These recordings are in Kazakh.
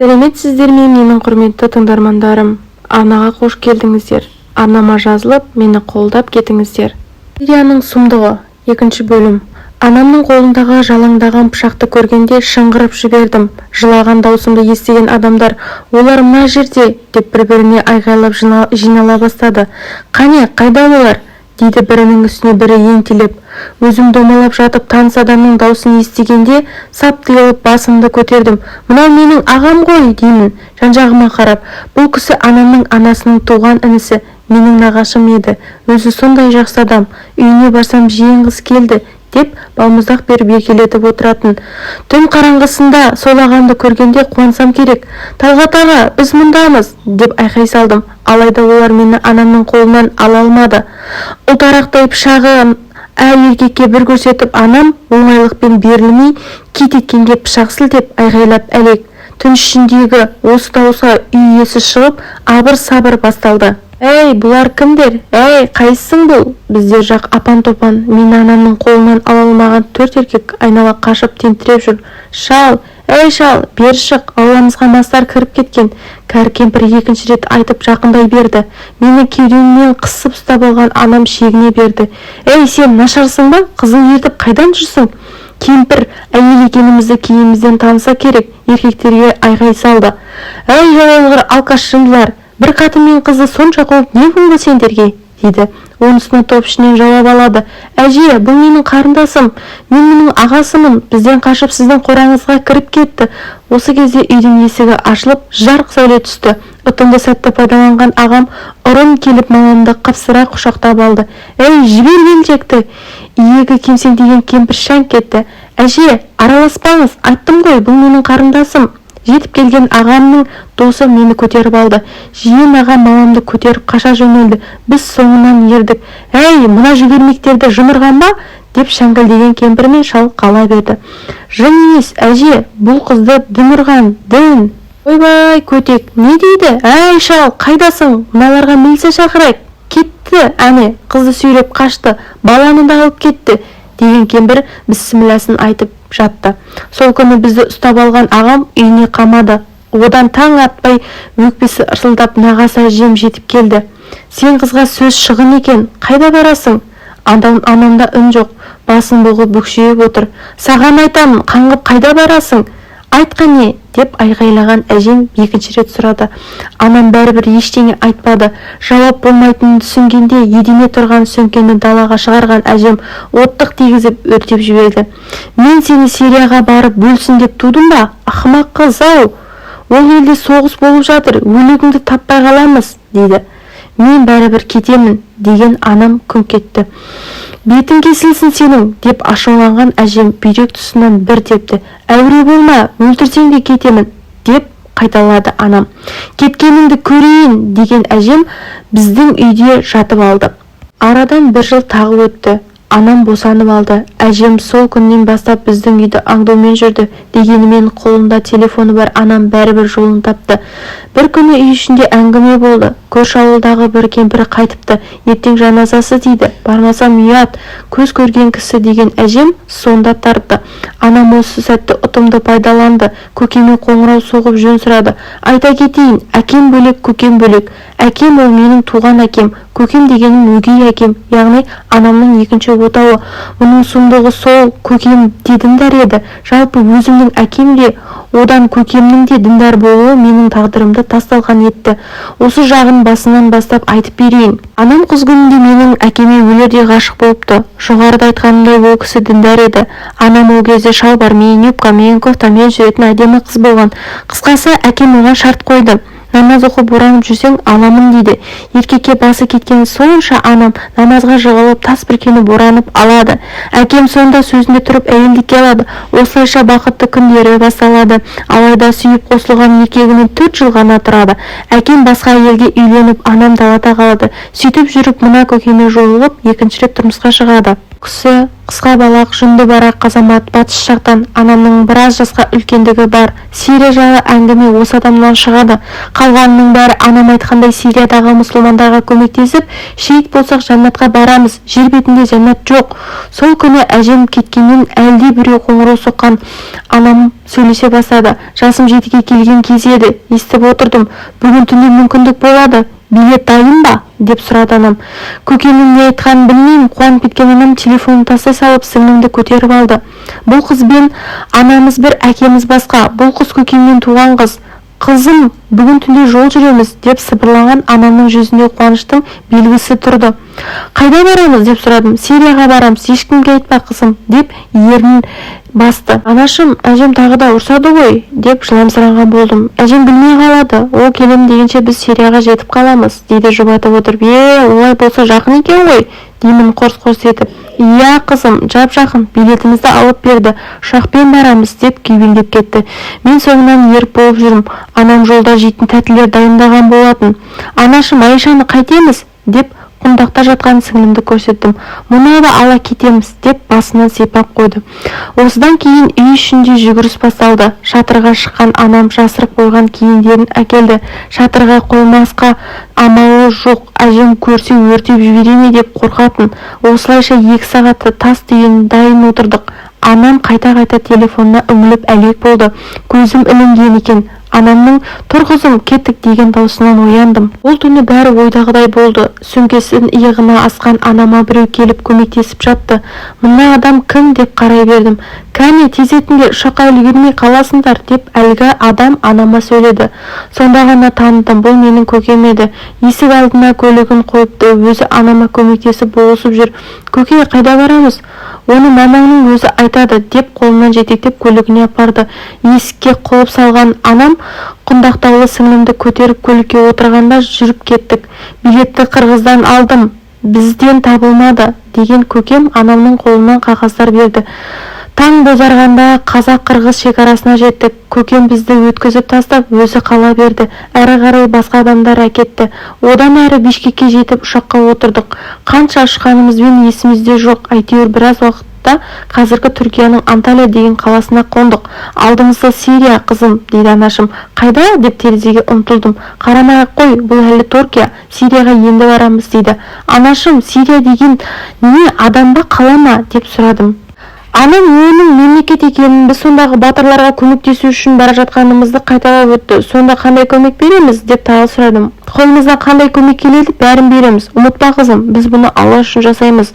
Сәлеметсіздер ме, менің құрметті тыңдармандарым? Арнаға қош келдіңіздер. Арнама жазылып, мені қолдап кетіңіздер. Сирияның сұмдығы, 2 бөлім. Анамның қолындағы жалаңдаған пышақты көргенде шыңғырып жібердім. Жылаған даусымды естіген адамдар, олар мына жерде, деп бір-біріне айғайлап жинала бастады. Қане, қайда олар? Дейді бірінің үстіне бірі ентелеп. Өзім домалап жатып таныс адамның даусын естігенде сап тиылып басымды көтердім. Мынау менің ағам ғой, деймін, жан-жағыма қарап. Бұл кісі анамның анасының туған інісі, менің нағашым еді. Өзі сондай жақсы адам. Үйіне барсам жиенғыз келді, деп балмұздақ беріп еркелетіп отыратын. Түн қараңғысында сол ағамды көргенде қуансам керек. Талғат аға, біз мұндамыз, деп айқай салдым. Алайда олар мені анамның қолынан ала алмады. Ұлтарақтай пышағын еркекке бір көрсетіп, анам оңайлықпен берілмей кит еткенге пышақ сілтеп айғайлап әлек. Түн ішіндегі осы дауысқа үй иесі шығып, абыр-сабыр басталды. Әй, бұлар кімдер? Әй, қайсың бұл? Біздер жақ апан-топан. Мені анамның қолынан ала алмаған 4 еркек айнала қашып тентіреп жүр. Шал, әй шал, бер шық, ауламызға мастар кіріп кеткен. Кәрі кемпір 2 рет айтып жақындай берді. Мені кеудемнен қысып ұстап алған анам шегіне берді. Әй, сен нашарсың ба? Қызыл ертіп қайдан жүрсің? Кемпір әйел екенімізді киімімізден таныса керек, еркектерге айғай салды. Әй, жалалғыр алқаш жындылар, бір қатын мен қызды сонша қуып не болды сендерге, дейді. Онысына топ ішінен жауап алады. Әже, бұл менің қарындасым, мен мұның ағасымын, бізден қашып сіздің қораңызға кіріп кетті. Осы кезде үйдің есігі ашылып, жарық сәуле түсті. Ұтымды сәтті пайдаланған ағам ұрын келіп мамамды қапсыра құшақтап алды. Әй, жібер келіншекті! Иегі кемсеңдеген кемпір шәңк кетті. Әже, араласпаңыз, айттым ғой, бұл менің қарындасым. Жетіп келген ағамның досы мені көтеріп алды. Жиен ағам мамамды көтеріп қаша жөнелді. Біз соңынан ердік. Әй, мына жүгермектерді жымырған ба? Деп шәңгілдеген кемпір мен шал қала берді. Жын емес, әже, бұл қызды дін ұрған, дін. Ойбай, көтек, не дейді? Әй, шал, қайдасың? Мыналарға милиция шақырайық. Кетті, әне, қызды сүйреп қашты, баланы да алып кетті, деген кемпір бісмілласын айтып жатты. Сол күні бізді ұстап алған ағам үйіне қамады. Одан таң атпай өкпесі ырсылдап нағасы әжем жетіп келді. Сен қызға сөз шығын екен, қайда барасың? Анамда үн жоқ, басын бұғып бүкшиіп отыр. Саған айтамын, қаңғып қайда барасың? Айтқане, деп айғайлаған әжем 2 рет сұрады. Анам бәрібір ештеңе айтпады. Жауап болмайтынын түсінгенде едене тұрған сөмкені далаға шығарған әжем оттық тигізіп өртеп жіберді. Мен сені Сирияға барып бөлсін деп тудым ба? Ақымақ қыз-ау! Ол елде соғыс болып жатыр, өлігіңді таппай қаламыз, дейді. Мен бәрібір кетемін, деген анам күңк кетті. Бетің кесілсін сенің, деп ашуланған әжем бүйрек тұсынан бір тепті. Әуре болма, өлтірсең де кетемін, деп қайталады анам. Кеткеніңді көрейін, деген әжем біздің үйде жатып алды. Арадан 1 жыл тағы өтті. Анам босанып алды. Әжем сол күннен бастап біздің үйді аңдумен жүрді. Дегенімен қолында телефоны бар анам бәрібір жолын тапты. Бір күні үй ішінде әңгіме болды. Көрші ауылдағы бір кемпірі қайтыпты. Ертең жаназасы дейді. Бармасам ұят, көз көрген кісі, деген әжем сонда тартты. Анам осы сәтті ұтымды пайдаланды. Көкеме қоңырау соғып жөн сұрады. Айта кетейін, әкем бөлек, көкем бөлек. Әкем ол менің туған әкем. Көкем дегенім өгей әкем, яғни анамның 2 отауы. Мұның сұмдығы сол, көкем де діндар еді. Жалпы өзімнің әкем де, одан көкемнің де діндар болуы менің тағдырымды тасталған етті. Осы жағын басынан бастап айтып берейін. Анам қыз күнінде менің әкеме өлердей ғашық болыпты. Жоғарыда айтқанымдай ол кісі діндар еді. Анам ол кезде шалбармен, юбкамен, кофтамен жүретін әдемі қыз болған. Қысқасы, әкем оған шарт қойды. Намаз оқып оранып жүрсең аламын дейді. Еркекке басы кеткен сонша анам намазға жығылып тас бүркеніп оранып алады. Әкем сонда сөзінде тұрып әйелдікке алады. Осылайша бақытты күндері басталады. Алайда сүйіп қосылған еркегімен 4 жыл ғана тұрады. Әкем басқа әйелге үйленіп, анам далада қалады. Сөйтіп жүріп мына көкеме жолығып 2 рет тұрмысқа шығады. кісі қысқа балақ жүнді барақ азамат батыс жақтан, анамның біраз жасқа үлкендігі бар. Сирия жайлы әңгіме осы адамнан шығады. Қалғанының бәрі анам айтқандай Сириядағы мұсылмандарға көмектесіп, шейіт болсақ жәннатқа барамыз, жер бетінде жәннат жоқ. Сол күні әжем кеткеннен әлде біреу қоңырау соққан. Анам сөйлесе бастады. Жасым 7-ге келген кез еді, естіп отырдым. Бүгін түнде мүмкіндік болады. Билет дайын ба? Деп сұрады анам. Көкемнің не айтқанын білмеймін. Қуанып кеткен анам телефонын тастай салып сіңлімді көтеріп алды. Бұл қызбен анамыз бір, әкеміз басқа. Бұл қыз көкемнен туған қыз. Қызым, бүгін түнде жол жүреміз, деп сыбырлаған анамның жүзінде қуаныштың белгісі тұрды. Қайда барамыз деп сұрадым. Сирияға барамыз, ешкімге айтпа қызым, деп ернін басты. Анашым, әжем тағы да ұрсады ғой, деп жыламсыраған болдым. Әжем білмей қалады, ол келем дегенше біз Сирияға жетіп қаламыз, дейді жұбатып отырып. Олай болса жақын екен ғой, деймін қорс-қорс етіп. Иә қызым, жап-жақын, билетімізді алып берді, ұшақпен барамыз, деп күйбеңдеп кетті. Мен соңынан еріп болып жүрмін. Анам жолда жейтін тәттілер дайындаған болатын. Анашым, Айшаны қайтеміз, деп құндақта жатқан сіңлімді көрсеттім. Мұны да ала кетеміз, деп басынан сипап қойды. Осыдан кейін үй ішінде жүгіріс басталды. Шатырға шыққан анам жасырып қойған киімдерін әкелді. Шатырға қоймасқа амалы жоқ. Әжем көрсе өртеп жібере ме деп қорқатын. Осылайша 2 сағатты тас түйін дайын отырдық. Анам қайта-қайта телефонына үңіліп әлек болды. Көзім ілінген екен. Анамның «Тұр қызым, кеттік» деген даусынан ояндым. Ол түні бәрі ойдағыдай болды. Сөмкесін иығына асқан анама біреу келіп көмектесіп жатты. Мына адам кім деп қарай бердім. Кәне, тез етіңдер, ұшаққа үлгермей қаласыңдар, деп әлгі адам анама сөйледі. Сонда ғана таныдым, бұл менің көкем еді. Есік алдына көлігін қойыпты, өзі анама көмектесіп болысып жүр. Көке, қайда барамыз? Оны мамаңның өзі айтады, деп қолынан жетектеп көлігіне апарды. Есікке құлып салған анам құндақтаулы сіңлімді көтеріп көлікке отырғанда жүріп кеттік. Билетті Қырғыздан алдым, бізден табылмады, деген көкем анамның қолынан қағаздар берді. Таң бозарғанда қазақ-қырғыз шекарасына жеттік. Көкем бізді өткізіп тастап, өзі қала берді. Әрі қарай басқа адамдар әкетті. Одан әрі Бишкекке жетіп ұшаққа отырдық. Қанша ұшқанымызбен есімізде жоқ. Әйтеуір біраз уақытта қазіргі Түркияның Анталия деген қаласына қондық. Алдымызда Сирия, қызым, дейді анашым. Қайда? Деп терезеге ұмтылдым. Қарамай-ақ қой, бұл әлі Түркия. Сирияға енді барамыз, дейді. Анашым, Сирия деген не, адам ба, қала ма? Деп сұрадым. Анам оның мемлекет екенін, біз сондағы батырларға көмектесу үшін бара жатқанымызды қайталап өтті. Сонда қандай көмек береміз, деп тағы сұрадым. Қолымыздан қандай көмек келеді, бәрін береміз. Ұмытпа қызым, біз бұны Алла үшін жасаймыз,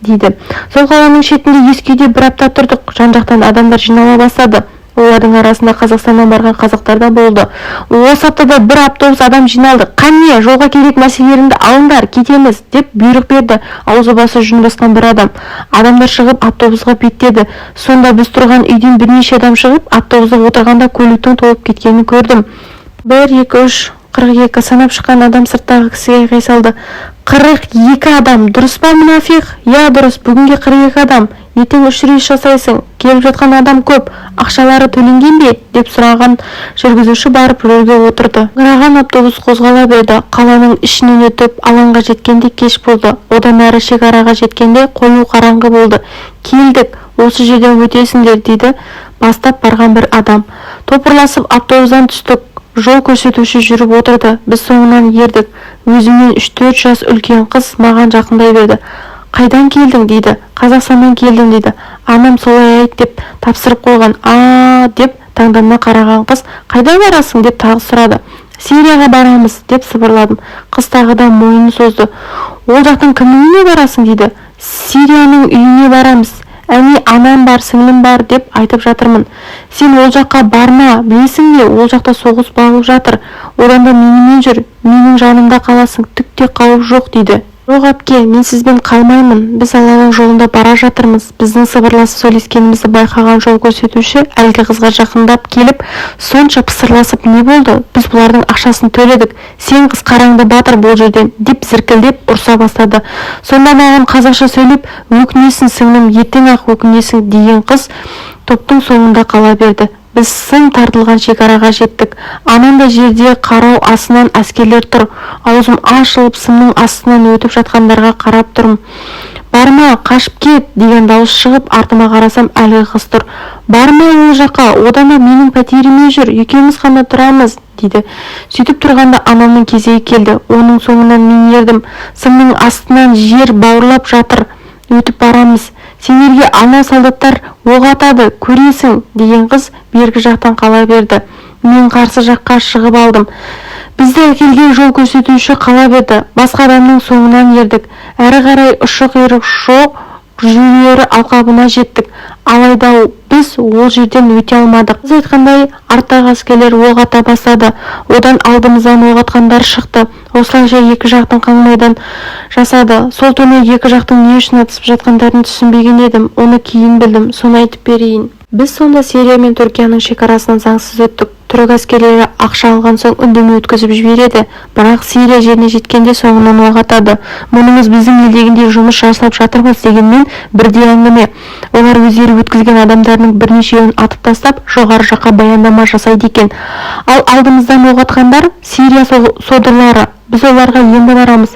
дейді. Сол қаланың шетінде ескүйде бір апта тұрдық. Жан-жақтан адамдар жинала бастады. Олардың арасында Қазақстаннан барған қазақтар да болды. Осы аптада бір автобус адам жиналды. Қане, жолға керек мәселелеріңді алыңдар, кетеміз, деп бұйрық берді. Аузы басы жүн басқан бір адам. Адамдар шығып автобусқа беттеді. Сонда біз тұрған үйден бірнеше адам шығып, автобусқа отырғанда көліктің толып кеткенін көрдім. 1, 2, 3, 42 санап шыққан адам сырттағы кісіге қайсалды. 42 адам, дұрыс па мұнафиқ? Я, дұрыс, бүгінге 42 адам. Ертең 3 рейс жасайсың, келіп жатқан адам көп, ақшалары төленген бе? Деп сұраған жүргізуші барып рөлге отырды. Ыңыраған автобус қозғала берді. Қаланың ішінен өтіп, алаңға жеткенде кеш болды. Одан әрі шекараға жеткенде қою қараңғы болды. Келдік, осы жерден өтесіңдер, дейді бастап барған бір адам. Топырласып автобустан түстік. Жол көрсетуші жүріп отырды. Біз соңынан ердік. Өзімнен 3-4 жас үлкен қыз маған жақындай берді. Қайдан келдің, дейді. Қазақстаннан келдім, дейді. Анам солай айт деп тапсырып қойған. Деп таңдана қараған қыз. Қайда барасың, деп тағы сұрады. Сирияға барамыз, деп сыбырладым. Қыз тағы да мойнын созды. Ол жақтан кімнің үйіне барасың, дейді. Сирияның үйіне барамыз. Әне, анам бар, сіңлім бар, деп айтып жатырмын. Сен ол жаққа барма, білесің бе, ол жақта соғыс болып жатыр. Одан да менімен жүр, менің жанымда қаласың, түк те қауіп жоқ, дейді. Жоқ әпке, мен сізбен қалмаймын. Біз Алланың жолында бара жатырмыз. Біздің сыбырласып сөйлескенімізді байқаған жол көрсетуші әлгі қызға жақындап келіп, сонша пысырласып, не болды? Біз бұлардың ақшасын төледік. Сен қыз қараңды батыр бұл жерден, деп зіркілдеп ұрса бастады. Сонда маған қазақша сөйлеп, өкінесің сіңлім, ертең-ақ өкінесің, деген қыз топтың соңында қала берді. Біз сын тартылған шекараға жеттік. Анандай жерде қарау астынан әскерлер тұр. Аузым ашылып, сымның астынан өтіп жатқандарға қарап тұрмын. барма, қашып кет деген дауыс шығып, артыма қарасам, әлгі қыз тұр. Барма ол жаққа, одан да менің пәтеріме жүр, екеуміз ғана тұрамыз, дейді. Сөйтіп тұрғанда анамның кезегі келді. Оның соңынан мен ердім. Сымның астынан жер бауырлап жатыр. Өтіп барамыз. Сендерге ана солдаттар оқ атады, көресің, деген қыз бергі жақтан қала берді. Мен қарсы жаққа шығып алдым. Бізді әкелген жол көрсетуші қала берді. Басқа адамның соңынан ердік. Әрі қарай ұшы-қиыры жоқ жүрері алқабына жеттік. Алайда біз ол жерден өте алмадық. Біз айтқандай, арттағы әскерлер оқ ата бастады. Одан алдымыздан оқ атқандар шықты. Осылайша екі жақтың қаңмайдан жасады. Сол түні екі жақтың не үшін атысып жатқандарын түсінбеген едім. Оны кейін білдім. Соны айтып берейін. Біз сонда Сирия мен Түркияның шекарасынан заңсыз өттік. Түрік әскерлері ақша алған соң үндемей өткізіп жібереді. Бірақ Сирия жеріне жеткенде соңынан оқ атады. Мұнымыз біздің елдегіндей жұмыс жасап жатырмыз дегенмен бірде әңгіме. Олар өздері өткізген адамдарының бірнешеуін атып тастап, жоғары жаққа баяндама жасайды екен. Ал алдымыздан оқ атқандар Сирия содырлары. Біз оларға енді барамыз.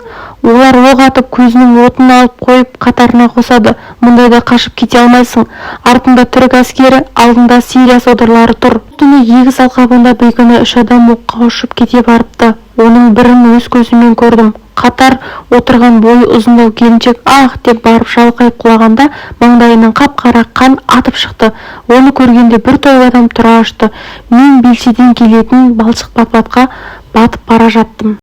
Олар оқ атып көзінің отын алып қойып қатарына қосады. Мұндайда қашып кете алмайсың. Артында түрік әскері, алдында Сирия содырлары тұр. Түні егіс алқабында бейкүнә 3 адам оққа ұшып кете барыпты. Оның бірін өз көзіммен көрдім. Қатар отырған бойы ұзындау келіншек ах деп барып шалқайып құлағанда маңдайынан қап-қара қан атып шықты. Оны көргенде бір топ адам тұра ұшты. Мен белшеден келетін балшық батпаққа батып бара жаттым.